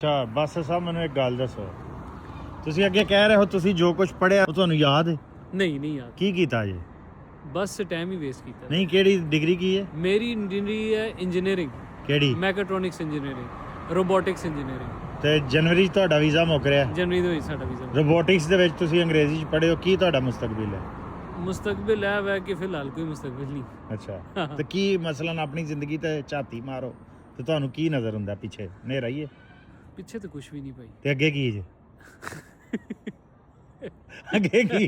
ਅੱਛਾ ਬਸ ਸਾਹਿਬ ਮੈਨੂੰ ਇੱਕ ਗੱਲ ਦੱਸੋ, ਤੁਸੀਂ ਅੱਗੇ ਕਹਿ ਰਹੇ ਹੋ ਤੁਸੀਂ ਜੋ ਕੁਝ ਪੜ੍ਹਿਆ ਉਹ ਤੁਹਾਨੂੰ ਯਾਦ ਹੈ? ਨਹੀਂ ਯਾਰ, ਕੀ ਕੀਤਾ ਜੀ? ਬਸ ਟਾਈਮ ਹੀ ਵੇਸਟ ਕੀਤਾ। ਨਹੀਂ, ਕਿਹੜੀ ਡਿਗਰੀ ਕੀ ਹੈ? ਮੇਰੀ ਡਿਗਰੀ ਹੈ ਇੰਜੀਨੀਅਰਿੰਗ, ਕਿਹੜੀ? ਮੈਕਾਟ੍ਰੋਨਿਕਸ ਇੰਜੀਨੀਅਰਿੰਗ, ਰੋਬੋਟਿਕਸ ਇੰਜੀਨੀਅਰਿੰਗ। ਤੇ ਜਨਵਰੀ 'ਚ ਤੁਹਾਡਾ ਵੀਜ਼ਾ ਮੁੱਕ ਰਿਹਾ। ਜਨਵਰੀ ਦੇ ਵਿੱਚ ਸਾਡਾ ਵੀਜ਼ਾ। ਰੋਬੋਟਿਕਸ ਦੇ ਵਿੱਚ ਤੁਸੀਂ ਅੰਗਰੇਜ਼ੀ 'ਚ ਪੜ੍ਹੇ ਹੋ, ਕੀ ਤੁਹਾਡਾ ਮੁਸਤਕਬਲ ਹੈ? ਮੁਸਤਕਬਲ ਹੈ ਵੈ ਕਿ ਫਿਲਹਾਲ ਕੋਈ ਮੁਸਤਕਬਲ ਨਹੀਂ। ਅੱਛਾ ਤੇ ਕੀ ਮਸਲਨ ਆਪਣੀ ਜ਼ਿੰਦਗੀ ਤੇ ਝਾਤੀ ਮਾਰੋ ਤੇ ਤੁਹਾਨੂੰ ਕੀ ਨਜ਼ਰ ਹੁੰਦਾ ਪਿੱਛੇ? ਹਨੇਰਾ ਹੀ ਹੈ ਪਿੱਛੇ ਤਾਂ ਕੁਝ ਵੀ ਨਹੀਂ ਭਾਈ। ਤੇ ਅੱਗੇ ਕੀ ਜੀ? ਅੱਗੇ ਕੀ?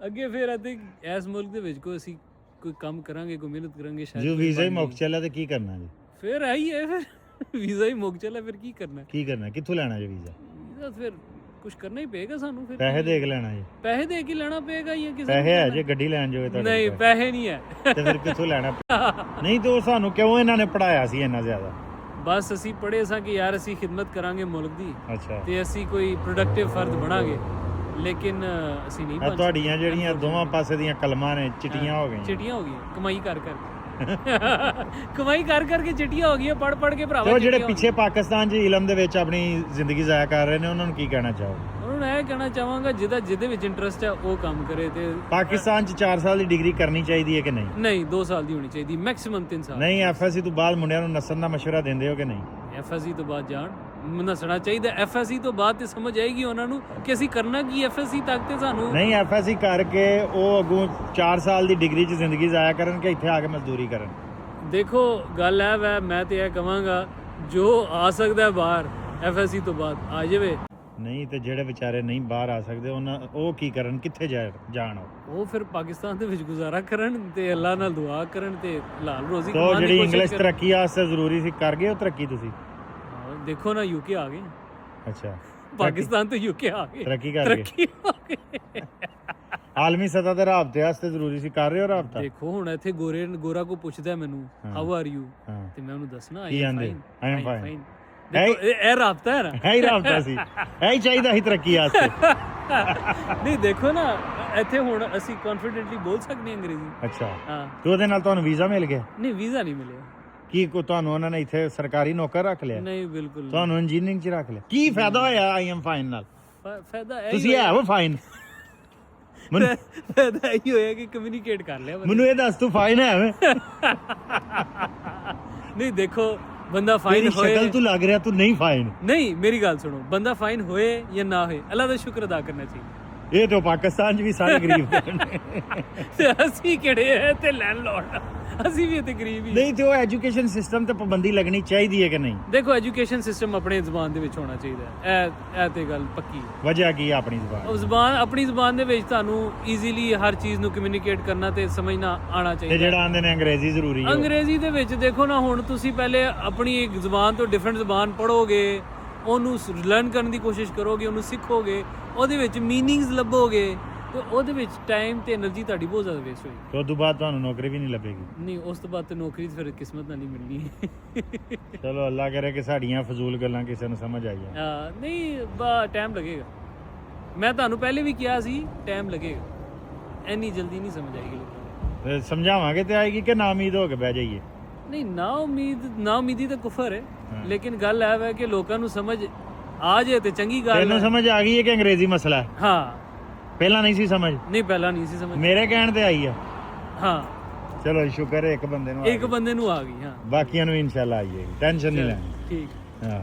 ਅੱਗੇ ਫਿਰ ਅਤੇ ਇਸ ਮੁਲਕ ਦੇ ਵਿੱਚ ਕੋਈ ਅਸੀਂ ਕੋਈ ਕੰਮ ਕਰਾਂਗੇ, ਕੋਈ ਮਿਹਨਤ ਕਰਾਂਗੇ, ਸ਼ਾਇਦ ਜੋ ਵੀਜ਼ਾ ਹੀ ਮੁੱਕ ਚੱਲਿਆ ਤੇ ਕੀ ਕਰਨਾ ਜੀ? ਫਿਰ ਆਈ ਹੈ, ਫਿਰ ਵੀਜ਼ਾ ਹੀ ਮੁੱਕ ਚੱਲਿਆ, ਫਿਰ ਕੀ ਕਰਨਾ? ਕੀ ਕਰਨਾ? ਕਿੱਥੋਂ ਲੈਣਾ ਜੀ ਵੀਜ਼ਾ? ਵੀਜ਼ਾ ਫਿਰ ਕੁਝ ਕਰਨਾ ਹੀ ਪਏਗਾ ਸਾਨੂੰ। ਫਿਰ ਪੈਸੇ ਦੇ ਕੇ ਲੈਣਾ ਜੀ? ਪੈਸੇ ਦੇ ਕੇ ਲੈਣਾ ਪਏਗਾ ਜਾਂ ਕਿਸੇ ਪੈਸੇ ਹੈ ਜੇ ਗੱਡੀ ਲੈਣ ਜਾਵੇ ਤੁਹਾਡੇ ਨਹੀਂ, ਪੈਸੇ ਨਹੀਂ ਹੈ। ਤੇ ਫਿਰ ਕਿੱਥੋਂ ਲੈਣਾ? ਨਹੀਂ ਤੇ ਉਹ ਸਾਨੂੰ ਕਿਉਂ ਇਹਨਾਂ ਨੇ ਪੜਾਇਆ ਸੀ ਇੰਨਾ ਜ਼ਿਆਦਾ? ਬਸ ਅਸੀਂ ਪੜ੍ਹੇ ਸਾਂ ਕਿ ਯਾਰ ਅਸੀਂ ਖਿਦਮਤ ਕਰਾਂਗੇ ਮੁਲਕ ਦੀ ਅੱਛਾ ਤੇ ਅਸੀਂ ਕੋਈ ਪ੍ਰੋਡਕਟਿਵ ਫਰਦ ਬਣਾਂਗੇ, ਲੇਕਿਨ ਅਸੀਂ ਨਹੀਂ ਬਣ ਤੁਹਾਡੀਆਂ ਜਿਹੜੀਆਂ ਦੋਵਾਂ ਪਾਸੇ ਦੀਆਂ ਕਲਮਾਂ ਨੇ ਚਿੱਟੀਆਂ ਹੋ ਗਈਆਂ। ਚਿੱਟੀਆਂ ਹੋ ਗਈਆਂ ਕਮਾਈ ਕਰ ਕਰਕੇ ਚਿੱਟੀਆਂ ਹੋ ਗਈਆਂ, ਪੜ ਕੇ ਭਰਾਵਾ। ਉਹ ਜਿਹੜੇ ਪਿੱਛੇ ਪਾਕਿਸਤਾਨ 'ਚ ਇਲਮ ਦੇ ਵਿੱਚ ਆਪਣੀ ਜ਼ਿੰਦਗੀ ਜ਼ਾਇਆ ਕਰ ਰਹੇ ਨੇ ਉਹਨਾਂ ਨੂੰ ਕੀ ਕਹਿਣਾ ਚਾਹੋਗੇ? ਉਹਨਾਂ ਨੂੰ ਇਹ ਕਹਿਣਾ ਚਾਹਾਂਗਾ ਜਿਹਦੇ ਵਿੱਚ ਇੰਟਰਸਟ ਹੈ ਉਹ ਕੰਮ ਕਰੇ। ਤੇ ਪਾਕਿਸਤਾਨ 'ਚ 4 ਸਾਲ ਦੀ ਡਿਗਰੀ ਕਰਨੀ ਚਾਹੀਦੀ ਹੈ ਕਿ ਨਹੀਂ? ਨਹੀਂ, 2 ਸਾਲ ਦੀ ਹੋਣੀ ਚਾਹੀਦੀ, ਮੈਕਸਿਮਮ 3 ਸਾਲ। ਨਹੀਂ, ਐਫਐਸਸੀ ਤੋਂ ਬਾਅਦ ਮੁੰਡਿਆਂ ਨੂੰ ਨਸਣ ਦਾ ਮਸ਼ਵਰਾ ਦਿੰਦੇ ਹੋ ਕਿ ਨਹੀਂ? ਐਫਐਸਸੀ ਤੋਂ ਬਾਅਦ ਜਾਣ, ਨਸਣਾ ਚਾਹੀਦਾ। ਐਫਐਸਸੀ ਤੋਂ ਬਾਅਦ ਤੇ ਸਮਝ ਆਏਗੀ ਉਹਨਾਂ ਨੂੰ ਕਿ ਅਸੀਂ ਕਰਨਾ ਕੀ। ਐਫਐਸਸੀ ਤੱਕ ਤੇ ਸਾਨੂੰ ਨਹੀਂ, ਐਫਐਸਸੀ ਕਰਕੇ ਉਹ ਅੱਗੋਂ 4 ਸਾਲ ਦੀ ਡਿਗਰੀ 'ਚ ਜ਼ਿੰਦਗੀ ਜ਼ਾਇਆ ਕਰਨ ਕਿ ਇੱਥੇ ਆ ਕੇ ਮਜ਼ਦੂਰੀ ਕਰਨ? ਦੇਖੋ ਗੱਲ ਹੈ ਵੈ, ਮੈਂ ਤੇ ਇਹ ਕਹਾਂਗਾ ਜੋ ਆ ਸਕਦਾ ਬਾਹਰ ਐਫਐਸਸੀ ਤੋਂ ਬਾਅਦ ਆ ਜਾਵੇ। ਨਹੀਂ ਤੇ ਜਿਹੜੇ ਵਿਚਾਰੇ ਨਹੀਂ ਬਾਹਰ ਆ ਸਕਦੇ ਉਹ ਕੀ ਕਰਨ? ਕਿੱਥੇ ਜਾਣ? ਉਹ ਫਿਰ ਪਾਕਿਸਤਾਨ ਦੇ ਵਿੱਚ ਗੁਜ਼ਾਰਾ ਕਰਨ ਤੇ ਅੱਲਾਹ ਨਾਲ ਦੁਆ ਕਰਨ ਤੇ ਹਲਾਲ ਰੋਜ਼ੀ ਤੋਂ ਕਮਾਉਣ ਦੀ ਜਿਹੜੀ ਕੋਸ਼ਿਸ਼ ਇੰਗਲਿਸ਼ ਕਰਨ। ਤਰੱਕੀ ਵਾਸਤੇ ਜ਼ਰੂਰੀ ਸੀ ਕਰ ਗਏ ਉਹ ਤਰੱਕੀ ਤੁਸੀਂ? ਦੇਖੋ ਨਾ, ਯੂਕੇ ਆ ਗਏ। ਅੱਛਾ, ਪਾਕਿਸਤਾਨ ਤੋਂ ਯੂਕੇ ਆ ਗਏ, ਤਰੱਕੀ ਕਰ ਗਏ। ਤਰੱਕੀ ਹੋ ਗਈ। ਆਲਮੀ ਸਤਹ ਤੇ ਰਾਬਤੇ ਵਾਸਤੇ ਜ਼ਰੂਰੀ ਸੀ, ਕਰ ਰਹੇ ਹੋ ਰਾਬਤਾ? ਦੇਖੋ ਹੁਣ ਇੱਥੇ ਗੋਰਾ ਕੋ ਪੁੱਛਦਾ ਮੈਨੂੰ ਹਾਊ ਆਰ ਯੂ, ਹਾਂ ਤੇ ਮੈਂ ਉਹਨੂੰ ਦੱਸਣਾ ਕੀ ਆਂਦੇ? I am fine. ਦੇਖੋ ਇਹ ਰਾਬਤਾ ਹੈ ਨਾ, ਹੈ ਹੀ ਰਾਬਤਾ ਸੀ, ਹੈ ਹੀ ਚਾਹੀਦਾ ਸੀ ਤਰੱਕੀ ਵਾਸਤੇ। ਨਹੀਂ ਦੇਖੋ ਨਾ, ਇੱਥੇ ਹੁਣ ਅਸੀਂ ਕੌਨਫੀਡੈਂਟਲੀ ਬੋਲ ਸਕਦੇ ਹਾਂ ਅੰਗਰੇਜ਼ੀ। ਅੱਛਾ, ਹਾਂ। ਤੇ ਉਹਦੇ ਨਾਲ ਤੁਹਾਨੂੰ ਵੀਜ਼ਾ ਮਿਲ ਗਿਆ? ਨਹੀਂ, ਵੀਜ਼ਾ ਨਹੀਂ ਮਿਲਿਆ। ਕੀ ਤੁਹਾਨੂੰ ਉਹਨਾਂ ਨੇ ਇੱਥੇ ਸਰਕਾਰੀ ਨੌਕਰ ਰੱਖ ਲਿਆ? ਨਹੀਂ, ਬਿਲਕੁਲ ਨਹੀਂ। ਤੁਹਾਨੂੰ ਇੰਜੀਨੀਅਰਿੰਗ 'ਚ ਰੱਖ ਲਿਆ? ਕੀ ਫਾਇਦਾ ਹੋਇਆ ਆਈ ਐਮ ਫਾਈਨ ਨਾਲ? ਫਾਇਦਾ ਇਹ ਤੁਸੀਂ ਹੈ ਉਹ ਫਾਈਨ? ਫਾਇਦਾ ਇਹ ਹੋਇਆ ਕਿ ਕਮਿਊਨੀਕੇਟ ਕਰ ਲਿਆ ਬੰਦੇ। ਮੈਨੂੰ ਇਹ ਦੱਸ ਤੂੰ ਫਾਈਨ ਹੈ ਵੇ? ਨਹੀਂ ਦੇਖੋ, ਬੰਦਾ ਫਾਈਨ ਤੇਰੀ ਹੋਏ, ਸ਼ਕਲ ਤੋਂ ਲੱਗ ਰਿਹਾ ਤੂੰ ਨਹੀਂ ਫਾਈਨ। ਨਹੀਂ ਮੇਰੀ ਗੱਲ ਸੁਣੋ, ਬੰਦਾ ਫਾਈਨ ਹੋਏ ਜਾਂ ਨਾ ਹੋਏ ਅੱਲਾ ਦਾ ਸ਼ੁਕਰ ਅਦਾ ਕਰਨਾ ਚਾਹੀਦਾ। ਇਹ ਤਾਂ ਪਾਕਿਸਤਾਨ 'ਚ ਵੀ ਸਾਰੇ ਗਰੀਬ ਨੇ। ਤੇ ਅਸੀਂ ਕਿਹੜੇ ਹੈ ਤੇ ਲੈਂਡਲੋਰਡ, ਅਸੀਂ ਵੀ ਤੇ ਗਰੀਬ ਹੀ। ਨਹੀਂ ਤੇ ਉਹ ਐਜੂਕੇਸ਼ਨ ਸਿਸਟਮ ਤੇ ਪਾਬੰਦੀ ਲੱਗਣੀ ਚਾਹੀਦੀ ਹੈ ਕਿ ਨਹੀਂ? ਦੇਖੋ ਐਜੂਕੇਸ਼ਨ ਸਿਸਟਮ ਆਪਣੇ ਜ਼ੁਬਾਨ ਦੇ ਵਿੱਚ ਹੋਣਾ ਚਾਹੀਦਾ ਹੈ, ਇਹ ਤੇ ਗੱਲ ਪੱਕੀ ਹੈ। ਵਜ੍ਹਾ ਕੀ ਹੈ ਆਪਣੀ ਜ਼ੁਬਾਨ? ਉਹ ਜ਼ੁਬਾਨ, ਆਪਣੀ ਜ਼ੁਬਾਨ ਦੇ ਵਿੱਚ ਤੁਹਾਨੂੰ ਈਜ਼ੀਲੀ ਹਰ ਚੀਜ਼ ਨੂੰ ਕਮਿਊਨੀਕੇਟ ਕਰਨਾ ਤੇ ਸਮਝਣਾ ਆਉਣਾ ਤੇ ਚਾਹੀਦਾ। ਜਿਹੜਾ ਆਂਦੇ ਨੇ ਅੰਗਰੇਜ਼ੀ ਜ਼ਰੂਰੀ ਹੈ? ਅੰਗਰੇਜ਼ੀ ਦੇ ਵਿੱਚ ਦੇਖੋ ਨਾ, ਹੁਣ ਤੁਸੀਂ ਪਹਿਲੇ ਆਪਣੀ ਇੱਕ ਜ਼ੁਬਾਨ ਤੋਂ ਡਿਫਰੈਂਟ ਜ਼ੁਬਾਨ ਪੜ੍ਹੋਗੇ, ਉਹਨੂੰ ਲਰਨ ਕਰਨ ਦੀ ਕੋਸ਼ਿਸ਼ ਕਰੋਗੇ, ਉਹਨੂੰ ਸਿੱਖੋਗੇ, ਉਹਦੇ ਵਿੱਚ ਮੀਨਿੰਗਸ ਲੱਭੋਗੇ, ਤੇ ਉਹਦੇ ਵਿੱਚ ਟਾਈਮ ਤੇ એનર્ਜੀ ਤੁਹਾਡੀ ਬਹੁਤ ਜ਼ਿਆਦਾ ਵੇਸਟ ਹੋਏਗੀ। ਤੇ ਉਸ ਤੋਂ ਬਾਅਦ ਤੁਹਾਨੂੰ ਨੌਕਰੀ ਵੀ ਨਹੀਂ ਲੱਭੇਗੀ? ਨਹੀਂ, ਉਸ ਤੋਂ ਬਾਅਦ ਤੇ ਨੌਕਰੀ ਫਿਰ ਕਿਸਮਤ ਨਾਲ ਹੀ ਮਿਲਣੀ। ਚਲੋ ਅੱਲਾ ਕਰੇ ਕਿ ਸਾਡੀਆਂ ਫਜ਼ੂਲ ਗੱਲਾਂ ਕਿਸੇ ਨੂੰ ਸਮਝ ਆ ਜਾਣ। ਨਹੀਂ, ਟਾਈਮ ਲੱਗੇਗਾ। ਮੈਂ ਤੁਹਾਨੂੰ ਪਹਿਲੇ ਵੀ ਕਿਹਾ ਸੀ ਟਾਈਮ ਲੱਗੇਗਾ, ਇੰਨੀ ਜਲਦੀ ਨਹੀਂ ਸਮਝ ਆਏਗੀ ਲੋਕਾਂ ਨੂੰ। ਤੇ ਸਮਝਾਵਾਂਗੇ ਤੇ ਆਏਗੀ ਕਿ ਨਾ ਉਮੀਦ ਹੋ ਕੇ ਬਹਿ ਜਾਈਏ? ਨਹੀਂ, ਨਾ ਉਮੀਦੀ ਤਾਂ ਕੁਫਰ ਹੈ, ਲੇਕਿਨ ਗੱਲ ਇਹ ਹੈ ਕਿ ਲੋਕਾਂ ਨੂੰ ਸਮਝ ਆ ਜਾਏ ਤੇ ਚੰਗੀ ਗੱਲ ਤੈਨੂੰ ਹੈ। ਸਮਝ ਆ ਗਈ ਹੈ ਕਿ ਅੰਗਰੇਜ਼ੀ ਮਸਲਾ ਹੈ? ਹਾਂ। ਪਹਿਲਾਂ ਨਹੀਂ ਸੀ ਸਮਝ? ਨਹੀਂ, ਪਹਿਲਾਂ ਨਹੀਂ ਸੀ ਸਮਝ। ਮੇਰੇ ਕਹਿਣ ਤੇ ਆਈ ਆ? ਹਾਂ, ਚਲੋ ਸ਼ੁਕਰ ਹੈ ਇੱਕ ਬੰਦੇ ਨੂੰ ਆ ਇੱਕ ਗਈ। ਬੰਦੇ ਨੂੰ ਆ ਗਈ। ਹਾਂ, ਬਾਕੀਆਂ ਨੂੰ ਇਨਸ਼ਾਅੱਲਾ ਆਈ ਜਾਏਗੀ, ਟੈਨਸ਼ਨ ਨਹੀਂ ਲੈਣੀ। ਠੀਕ। ਹਾਂ।